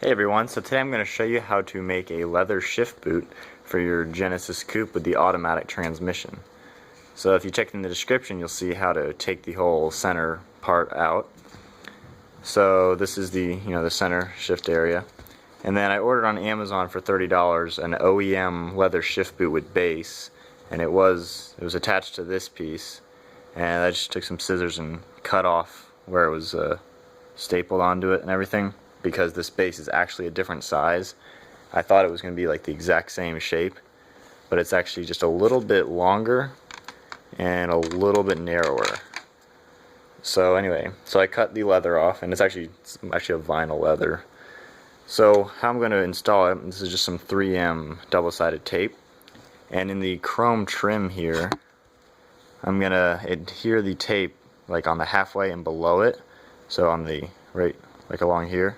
Hey everyone, so today I'm going to show you how to make a leather shift boot for your Genesis Coupe with the automatic transmission. So if you check in the description, you'll see how to take the whole center part out. So this is the center shift area. And then I ordered on Amazon for $30 an OEM leather shift boot with base, and it was attached to this piece, and I just took some scissors and cut off where it was stapled onto it and everything, because this base is actually a different size. I thought it was going to be like the exact same shape, but it's actually just a little bit longer and a little bit narrower. So anyway, so I cut the leather off, and it's actually a vinyl leather. So how I'm going to install it, this is just some 3M double-sided tape, and in the chrome trim here, I'm going to adhere the tape like on the halfway and below it, so on the right, like along here,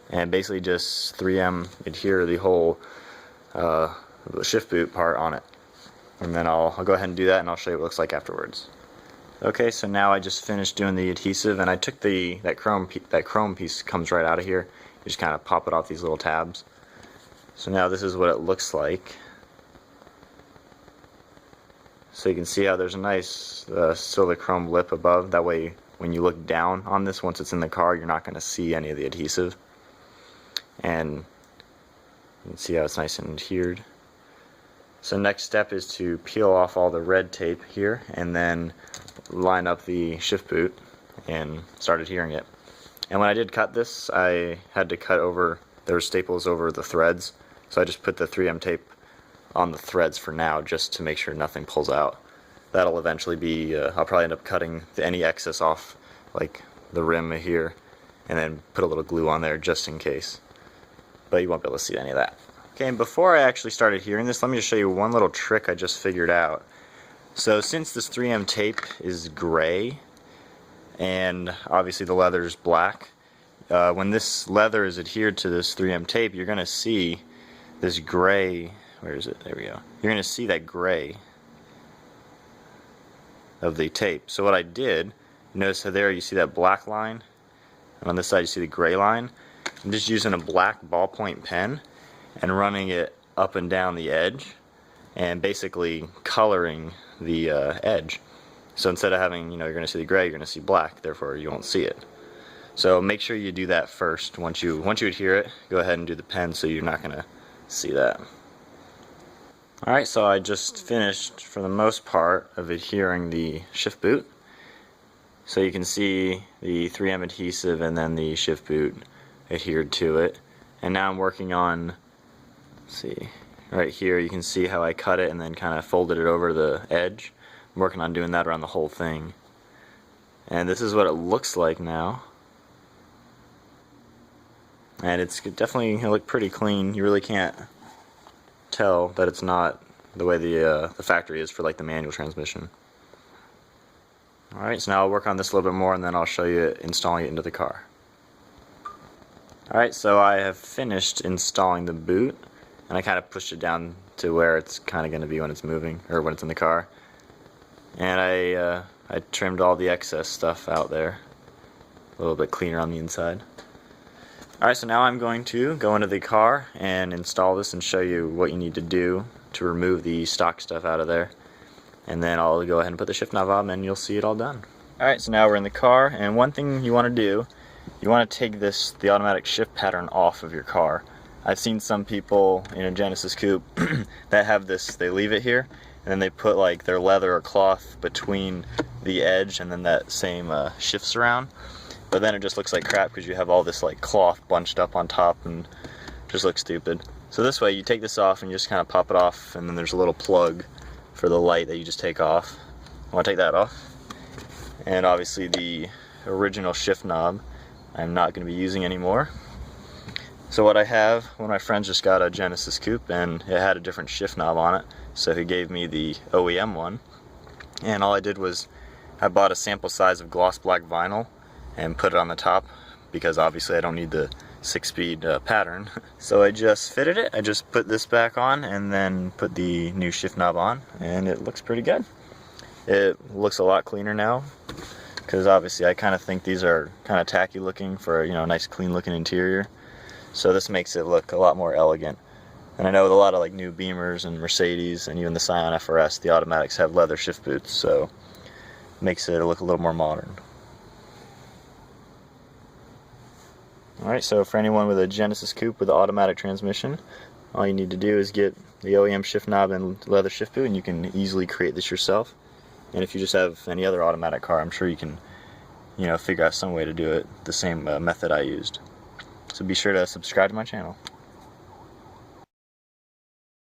and basically just 3M adhere the whole shift boot part on it. And then I'll go ahead and do that, and I'll show you what it looks like afterwards. Okay, so now I just finished doing the adhesive, and I took that chrome piece comes right out of here. You just kind of pop it off these little tabs. So now this is what it looks like. So you can see how there's a nice silver chrome lip above. That way when you look down on this, once it's in the car, you're not going to see any of the adhesive. And you can see how it's nice and adhered. So next step is to peel off all the red tape here and then line up the shift boot and start adhering it. And when I did cut this, I had to cut over, there were staples over the threads, so I just put the 3M tape on the threads for now, just to make sure nothing pulls out. That'll eventually be, I'll probably end up cutting any excess off, like the rim here, and then put a little glue on there just in case. But you won't be able to see any of that. Okay, and before I actually started hearing this, let me just show you one little trick I just figured out. So since this 3M tape is gray, and obviously the leather is black, when this leather is adhered to this 3M tape, you're going to see this gray, where is it? There we go. You're going to see that gray of the tape. So what I did, notice how there you see that black line, and on this side you see the gray line. I'm just using a black ballpoint pen and running it up and down the edge and basically coloring the edge. So instead of having, you're going to see the gray, you're going to see black, therefore you won't see it. So make sure you do that first. Once you adhere it, go ahead and do the pen so you're not going to see that. Alright, so I just finished, for the most part, of adhering the shift boot. So you can see the 3M adhesive and then the shift boot adhered to it. And now I'm working on, let's see, right here you can see how I cut it and then kind of folded it over the edge. I'm working on doing that around the whole thing. And this is what it looks like now. And it's definitely going to look pretty clean. You really can't tell that it's not the way the factory is for like the manual transmission. Alright, so now I'll work on this a little bit more and then I'll show you installing it into the car. Alright, so I have finished installing the boot, and I kind of pushed it down to where it's kind of going to be when it's moving, or when it's in the car. And I trimmed all the excess stuff out there, a little bit cleaner on the inside. Alright, so now I'm going to go into the car and install this and show you what you need to do to remove the stock stuff out of there. And then I'll go ahead and put the shift knob on and you'll see it all done. Alright, so now we're in the car, and one thing you want to do, you want to take the automatic shift pattern off of your car. I've seen some people in a Genesis Coupe that have this, they leave it here, and then they put like their leather or cloth between the edge, and then that same shifts around. But then it just looks like crap because you have all this like cloth bunched up on top and just looks stupid. So this way you take this off and you just kind of pop it off, and then there's a little plug for the light that you just take off. I want to take that off. And obviously the original shift knob I'm not going to be using anymore. So what I have, one of my friends just got a Genesis Coupe and it had a different shift knob on it, so he gave me the OEM one. And all I did was I bought a sample size of gloss black vinyl and put it on the top, because obviously I don't need the 6-speed pattern. So I just fitted it. I just put this back on and then put the new shift knob on, and it looks pretty good. It looks a lot cleaner now, because obviously I kind of think these are kind of tacky looking for a nice clean looking interior. So this makes it look a lot more elegant. And I know with a lot of like new Beamers and Mercedes and even the Scion FRS, the automatics have leather shift boots, so it makes it look a little more modern. Alright, so for anyone with a Genesis Coupe with an automatic transmission, all you need to do is get the OEM shift knob and leather shift boot, and you can easily create this yourself. And if you just have any other automatic car, I'm sure you can, figure out some way to do it the same method I used. So be sure to subscribe to my channel.